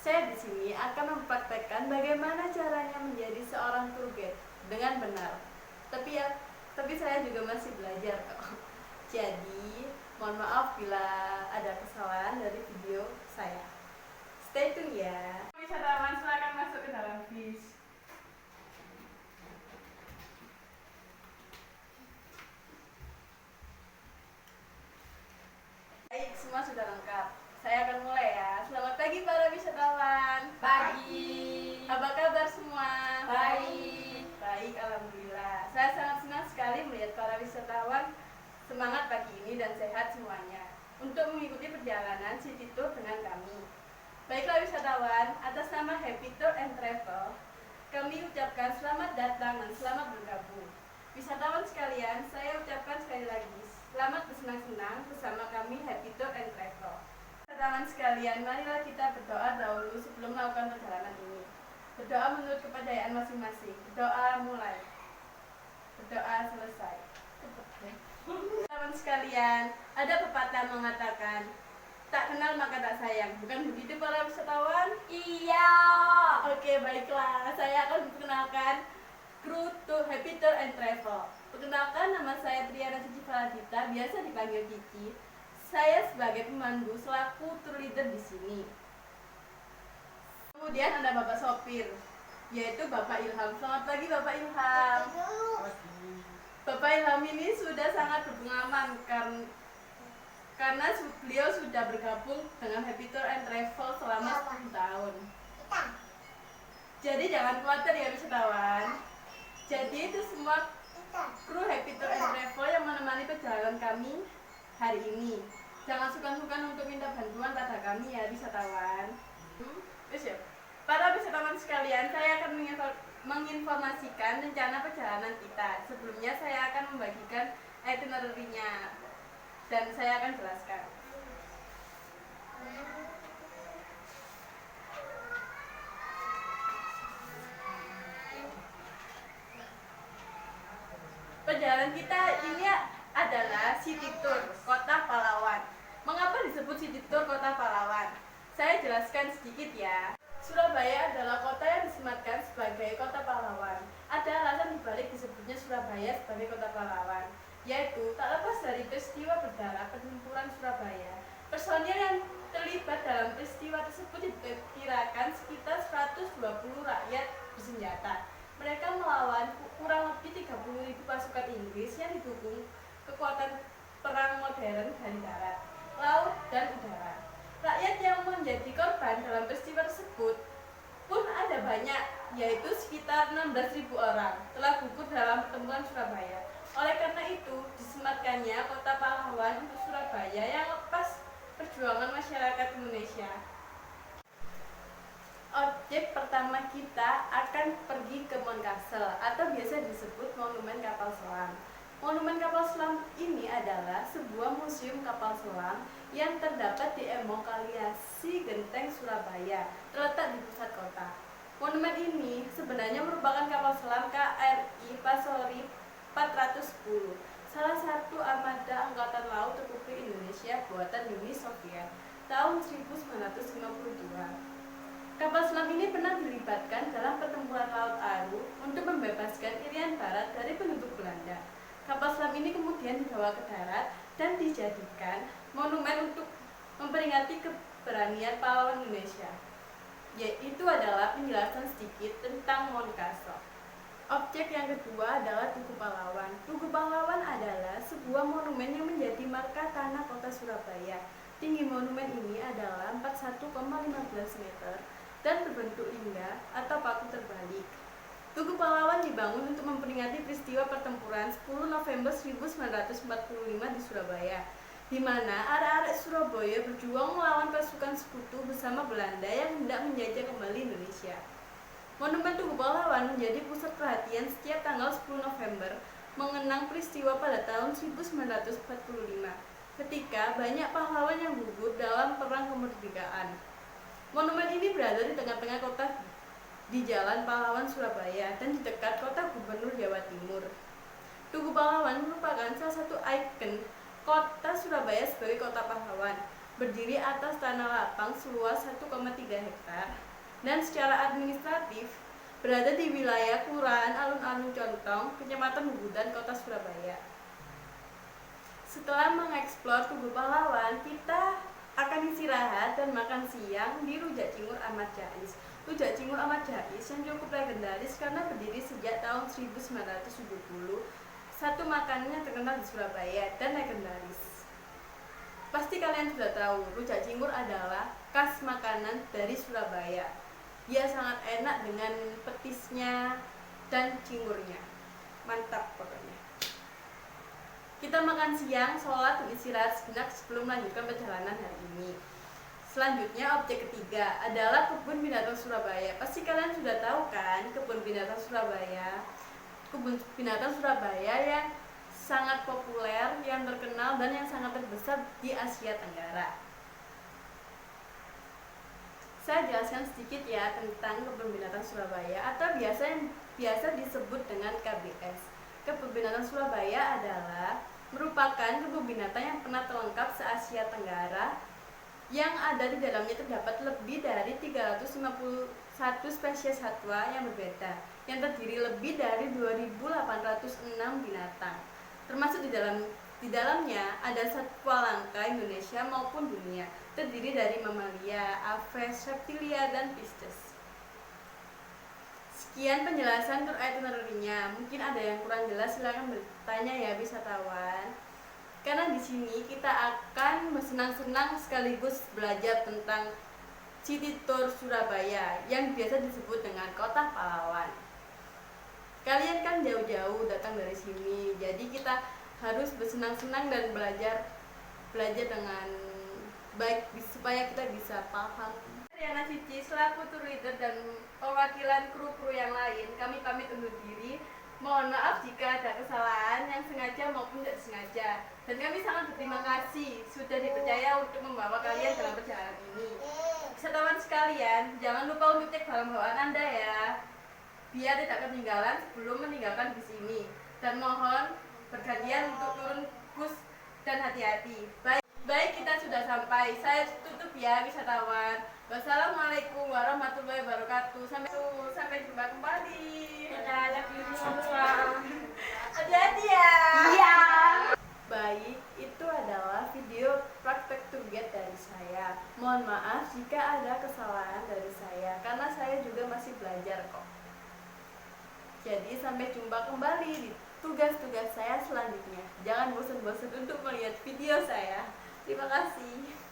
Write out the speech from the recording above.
Saya di sini akan mempraktekkan bagaimana caranya menjadi seorang tour guide dengan benar. Tapi saya juga masih belajar kok. Jadi, mohon maaf bila ada kesalahan dari video saya. Stay tune ya. Wisatawan silakan masuk ke dalam bis. Baik, semua sudah lengkap. Saya akan mulai ya. Selamat pagi para wisatawan. Pagi. Apa kabar semua? Baik. Baik, alhamdulillah. Saya sangat senang sekali melihat para wisatawan semangat pagi ini dan sehat semuanya untuk mengikuti perjalanan City Tour dengan kami. Baiklah wisatawan, atas nama Happy Tour and Travel, kami ucapkan selamat datang dan selamat bergabung. Wisatawan sekalian, saya ucapkan sekali lagi selamat bersenang-senang bersama kami Happy Tour and Travel. Wisatawan sekalian, marilah kita berdoa dahulu sebelum melakukan perjalanan ini. Berdoa menurut kepercayaan masing-masing. Berdoa mulai. Berdoa selesai. Teman sekalian, ada pepatah mengatakan, tak kenal maka tak sayang. Bukan begitu para wisatawan? Iya. Oke, baiklah. Saya akan memperkenalkan kru to Happy Tour and Travel. Perkenalkan, nama saya Triana Cici Faladita, biasa dipanggil Cici. Saya sebagai pemandu selaku tour leader di sini. Kemudian ada Bapak sopir, yaitu Bapak Ilham. Selamat pagi Bapak Ilham. Bapak Ilham ini sudah sangat berpengalaman karena beliau sudah bergabung dengan Happy Tour and Travel selama 10 tahun. Jadi jangan khawatir ya wisatawan. Jadi itu semua kru Happy Tour and Travel yang menemani perjalanan kami hari ini. Jangan sungkan-sungkan untuk minta bantuan pada kami ya wisatawan. Para wisatawan sekalian, saya akan menginformasikan rencana perjalanan kita. Sebelumnya saya akan membagikan itinerary-nya dan saya akan jelaskan. Perjalanan kita ini adalah City Tour Kota Pahlawan. Mengapa disebut City Tour Kota Pahlawan? Saya jelaskan sedikit ya. Surabaya adalah kota yang disematkan sebagai kota pahlawan. Ada alasan dibalik disebutnya Surabaya sebagai kota pahlawan, yaitu tak lepas dari peristiwa berdarah pertempuran Surabaya. Personil yang terlibat dalam peristiwa tersebut diperkirakan sekitar 120 rakyat bersenjata. Mereka melawan kurang lebih 30.000 pasukan Inggris yang didukung kekuatan perang modern dari darat, laut, dan udara. Rakyat yang menjadi korban dalam peristiwa tersebut pun ada banyak, yaitu sekitar 16.000 orang telah gugur dalam pertempuran Surabaya. Oleh karena itu, disematkannya kota pahlawan untuk Surabaya yang lepas perjuangan masyarakat Indonesia. Objek pertama kita akan pergi ke Moncastle atau biasa disebut Monumen Kapal Selam. Monumen Kapal Selam ini adalah sebuah museum kapal selam yang terdapat di Emokaliasi Genteng, Surabaya, terletak di pusat kota. Monumen ini sebenarnya merupakan kapal selam KRI Pasori 410, salah satu armada angkatan laut Republik Indonesia buatan Uni Soviet tahun 1952. Kapal selam ini pernah dilibatkan dalam pertempuran Laut Aru untuk membebaskan Irian Barat dari penduduk Belanda. Kapal selam ini kemudian dibawa ke darat dan dijadikan monumen untuk memperingati keberanian pahlawan Indonesia. Yaitu adalah penjelasan sedikit tentang Moncastle. Objek yang kedua adalah Tugu Pahlawan. Tugu Pahlawan adalah sebuah monumen yang menjadi marka tanah kota Surabaya. Tinggi monumen ini adalah 41,15 meter dan berbentuk lingga atau paku terbalik. Tugu Pahlawan dibangun untuk memperingati peristiwa pertempuran 10 November 1945 di Surabaya, di mana arek-arek Surabaya berjuang melawan pasukan sekutu bersama Belanda yang hendak menjajah kembali Indonesia. Monumen Tugu Pahlawan menjadi pusat perhatian setiap tanggal 10 November mengenang peristiwa pada tahun 1945, ketika banyak pahlawan yang gugur dalam perang kemerdekaan. Monumen ini berada di tengah-tengah kota di Jalan Pahlawan Surabaya dan di dekat kota Gubernur Jawa Timur. Tugu Pahlawan merupakan salah satu ikon kota Surabaya sebagai kota pahlawan. berdiri atas tanah lapang seluas 1,3 hektar, dan secara administratif berada di wilayah Kelurahan Alun-Alun Contong, Kecamatan Hubudan, Kota Surabaya. Setelah mengeksplor Tugu Pahlawan, kita akan istirahat dan makan siang di Rujak Cingur Ahmad Jais. Rujak Cingur Ahmad Jais yang cukup legendaris karena berdiri sejak tahun 1970. Satu makanannya terkenal di Surabaya dan legendaris. Pasti kalian sudah tahu, rujak cingur adalah khas makanan dari Surabaya. Dia sangat enak dengan petisnya dan cingurnya. Mantap pokoknya. Kita makan siang, sholat, dan istirahat sejenak sebelum melanjutkan perjalanan hari ini. Selanjutnya, objek ketiga adalah Kebun Binatang Surabaya. Pasti kalian sudah tahu kan, Kebun Binatang Surabaya. Kebun Binatang Surabaya yang sangat populer, yang terkenal, dan yang sangat terbesar di Asia Tenggara. Saya jelaskan sedikit ya tentang Kebun Binatang Surabaya atau biasa disebut dengan KBS. Kebun Binatang Surabaya adalah merupakan kebun binatang yang pernah terlengkap se-Asia Tenggara, yang ada di dalamnya terdapat lebih dari 351 spesies satwa yang berbeda, yang terdiri lebih dari 2.806 binatang. Termasuk di dalamnya ada satwa langka Indonesia maupun dunia, terdiri dari mamalia, aves, reptilia, dan pisces. Sekian penjelasan tur itinerary-nya. Mungkin ada yang kurang jelas, silahkan bertanya ya wisatawan. Karena di sini kita akan bersenang-senang sekaligus belajar tentang City Tour Surabaya yang biasa disebut dengan Kota Pahlawan. Kalian kan jauh-jauh datang dari sini, jadi kita harus bersenang-senang dan belajar dengan baik supaya kita bisa paham. Riana Cici selaku tour leader dan perwakilan kru-kru yang lain, kami pamit undur diri. Mohon maaf jika ada kesalahan yang sengaja maupun tidak sengaja. Dan kami sangat berterima kasih sudah dipercaya untuk membawa kalian dalam perjalanan ini. Wisatawan sekalian, jangan lupa untuk cek barang bawaan Anda ya, biar tidak ketinggalan sebelum meninggalkan bis ini. Dan mohon bergantian untuk turun bus dan hati-hati. Baik, kita sudah sampai. Saya tutup ya wisatawan. Wassalamualaikum warahmatullahi wabarakatuh. Sampai jumpa kembali. Hati-hati ya. Iya. Baik, itu adalah video praktek tour guide dari saya. Mohon maaf jika ada kesalahan dari saya, karena saya juga masih belajar kok. Jadi sampai jumpa kembali di tugas-tugas saya selanjutnya. Jangan bosan-bosan untuk melihat video saya. Terima kasih.